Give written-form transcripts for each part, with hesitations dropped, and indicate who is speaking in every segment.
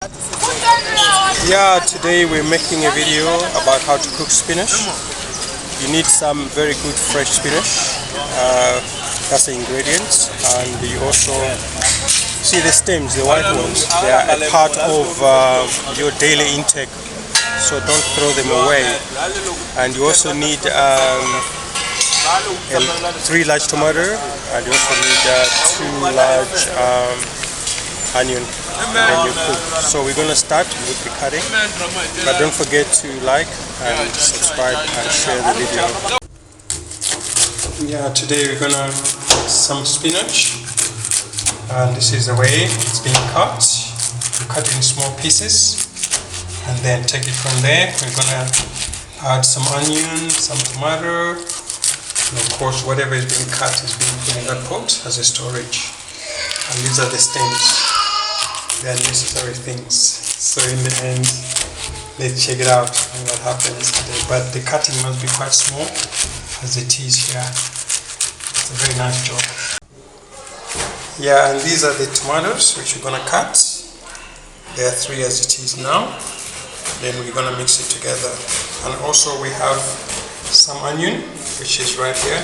Speaker 1: Yeah, today we're making a video about how to cook spinach. You need some very good fresh spinach. That's the ingredients, and you also see the stems, the white ones. They are a part of your daily intake, so don't throw them away. And you also need 3 large tomatoes, and you also need 2 large onion. When you cook. So we're going to start with the cutting, but don't forget to like and subscribe and share the video. Yeah, today we're going to cut some spinach, and this is the way it's being cut. We cut it in small pieces and then take it from there. We're going to add some onion, some tomato, and of course whatever is being cut is being put in that pot as a storage. And these are the stems. They are necessary things. So in the end, let's check it out and what happens today. But the cutting must be quite small as it is here. It's a very nice job. Yeah, and these are the tomatoes which we're gonna cut. There are 3 as it is now. Then we're gonna mix it together. And also we have some onion, which is right here.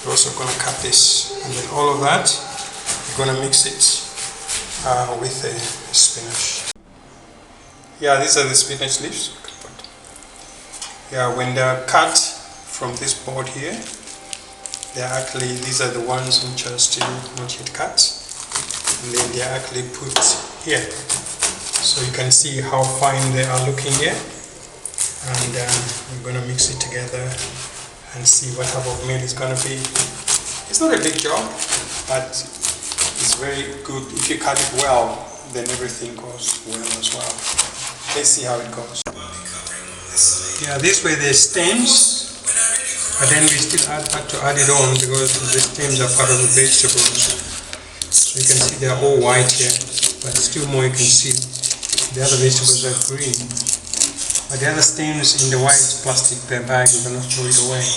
Speaker 1: We're also gonna cut this, and then all of that we're gonna mix it with the spinach. Yeah, these are the spinach leaves. Yeah, when they're cut from this board here, these are the ones which are still not yet cut, and then they're actually put here. So you can see how fine they are looking here, and we're going to mix it together and see what type of meal it's going to be. It's not a big job, but it's very good. If you cut it well, then everything goes well as well. Let's see how it goes. Yeah, this way there's stems, but then we still have to add it on because the stems are part of the vegetables. So you can see they're all white here, but still more you can see the other vegetables are green. But the other stems in the white plastic bag, we're gonna throw it away.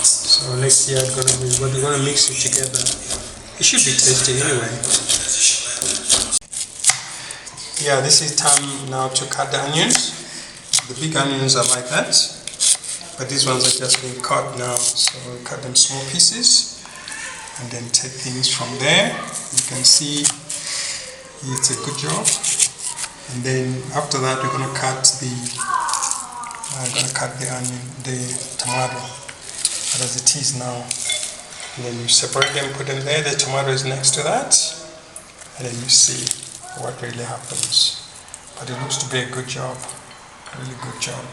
Speaker 1: So let's see how it's gonna be. But we're gonna mix it together. It should be tasty anyway. Yeah, this is time now to cut the onions. The big onions are like that, but these ones are just being cut now. So we'll cut them small pieces and then take things from there. You can see it's a good job. And then after that, we're gonna cut the onion, the tomato, as it is now. And then you separate them, put them there. The tomato is next to that, and then you see what really happens. But it looks to be a good job, really good job.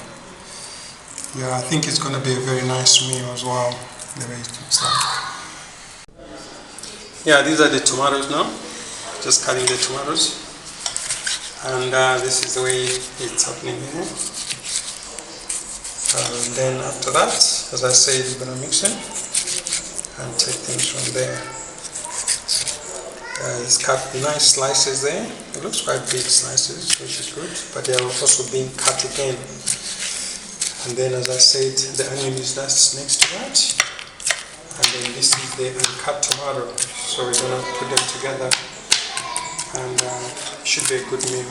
Speaker 1: Yeah, I think it's going to be a very nice meal as well, the way it looks like. Yeah, these are the tomatoes now. Just cutting the tomatoes, and this is the way it's happening here. And then after that, as I said, you're going to mix it and take things from there. It's cut nice slices there. It looks quite big slices, which is good, but they are also being cut again. And then, as I said, the onion is next to that, and then this is the uncut tomato. So we're gonna put them together, and it should be a good meal.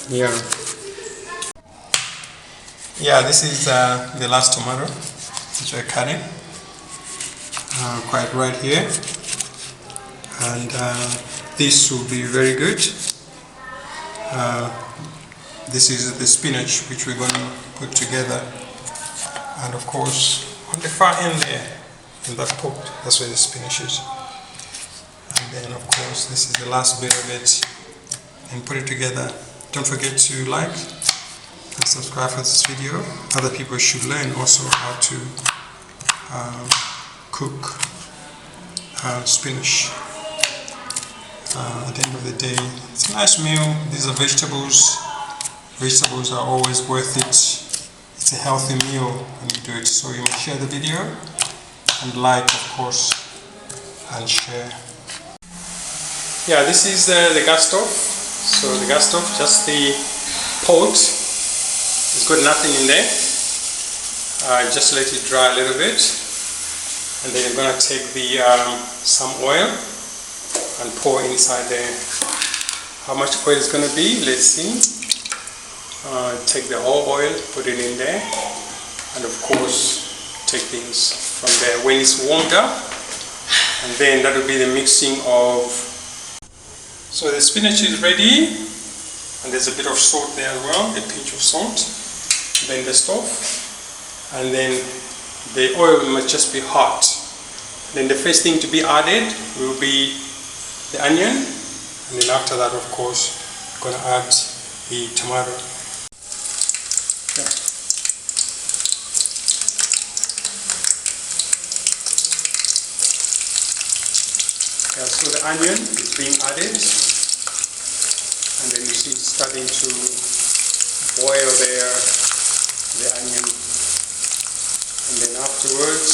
Speaker 1: Yeah. Yeah, this is the last tomato which we're cutting, quite right here, and this will be very good. This is the spinach which we're going to put together, and of course on the far end there in that pot, that's where the spinach is. And then of course this is the last bit of it, and put it together. Don't forget to like and subscribe for this video. Other people should learn also how to cook spinach. At the end of the day, it's a nice meal. These are vegetables. Vegetables are always worth it. It's a healthy meal when you do it. So you must share the video and like, of course, and share. Yeah, this is the gas stove. So the gas stove, just the pot. It's got nothing in there. Just let it dry a little bit, and then you're going to take the some oil and pour inside there. How much oil is going to be? Let's see. Take the whole oil, put it in there, and of course take things from there when it's warmed up, and then that will be the mixing of. So the spinach is ready, and there's a bit of salt there as well, a pinch of salt. Then the stove, and then the oil must just be hot. Then the first thing to be added will be the onion, and then after that, of course, we're going to add the tomato. Yeah, so the onion is being added, and then you see it's starting to boil there, the onion, and then afterwards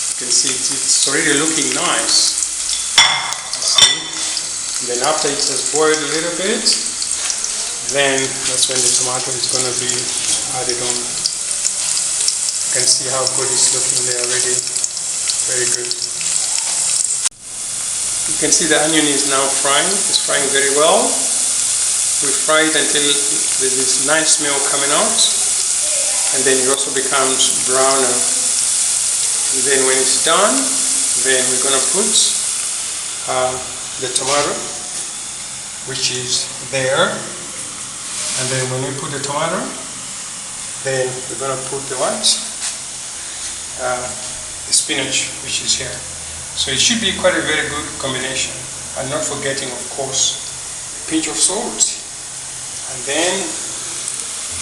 Speaker 1: you can see it's already looking nice. See? And then after it has boiled a little bit, then that's when the tomato is going to be added on. You can see how good it's looking there already. Very good. You can see the onion is now frying. It's frying very well. We fry it until there's this nice smell coming out, and then it also becomes browner. And then when it's done, then we're going to put the tomato, which is there. And then when we put the tomato, then we're going to put the what? The spinach, which is here. So it should be quite a very good combination. And not forgetting, of course, a pinch of salt. And then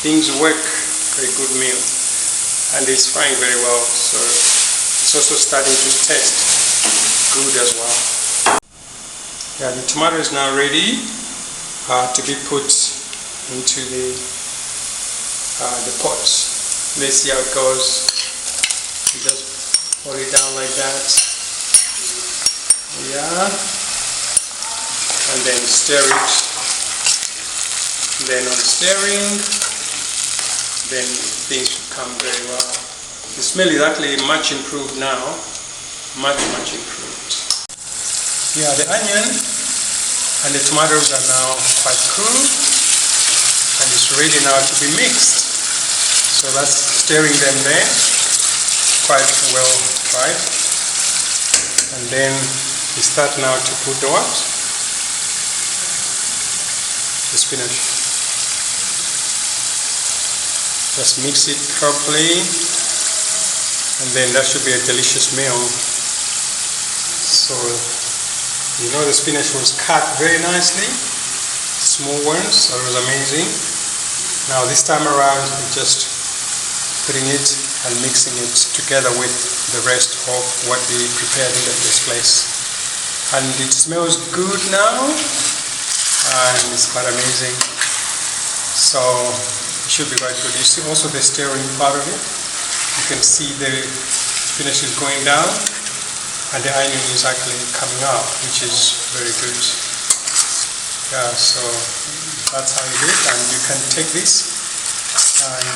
Speaker 1: things work for a good meal. And it's frying very well, so it's also starting to taste good as well. Yeah, the tomato is now ready to be put into the pot. Let's see how it goes. You just pour it down like that. Yeah, and then stir it. Then on stirring, then things should come very well. The smell is actually much improved now, much improved. Yeah, the onion and the tomatoes are now quite cool, and it's ready now to be mixed. So that's stirring them there, quite well tried. And then we start now to put the what? The spinach. Just mix it properly, and then that should be a delicious meal. So, you know, the spinach was cut very nicely, small ones, that was amazing. Now this time around, we're just putting it and mixing it together with the rest of what we prepared in the first place. And it smells good now, and it's quite amazing. So it should be quite good. You see also the stirring part of it. You can see the spinach is going down, and the onion is actually coming up, which is very good. Yeah, so that's how you do it, and you can take this, and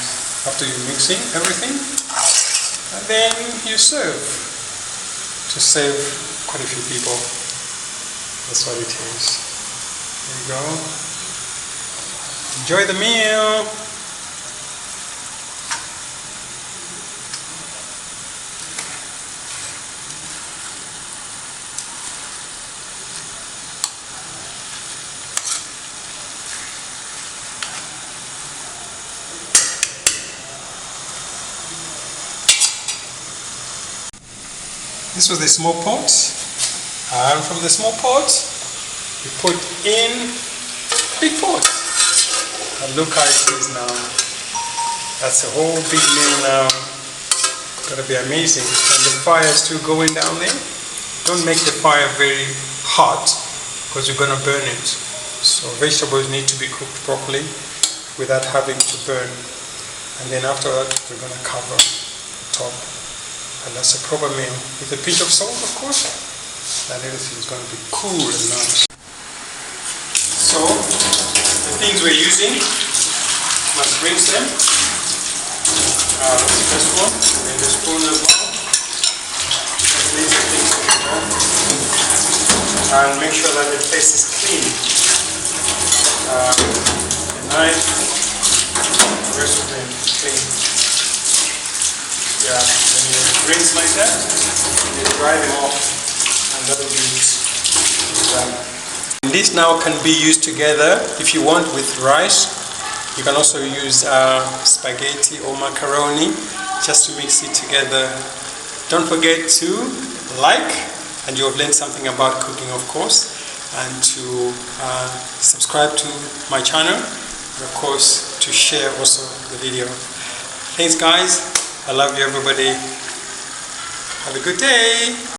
Speaker 1: after you're mixing everything, and then you serve to save quite a few people. That's what it is. There you go. Enjoy the meal. This was the small pot, and from the small pot we put in big pot, and look how it is now. That's a whole big meal now. It's gonna be amazing. And the fire is still going down there. Don't make the fire very hot because you're gonna burn it. So vegetables need to be cooked properly without having to burn. And then after that we're gonna cover the top. And that's a proper meal with a pinch of salt, of course, and everything is going to be cool and nice. So the things we're using, must rinse them. This one, and the spoon as well. These are things and make sure that the place is clean. The knife, rest of them clean. Yeah, when you rinse like that, you dry them off, and that will be done. This now can be used together if you want with rice. You can also use spaghetti or macaroni just to mix it together. Don't forget to like, and you have learned something about cooking, of course, and to subscribe to my channel, and of course to share also the video. Thanks guys, I love you everybody. Have a good day.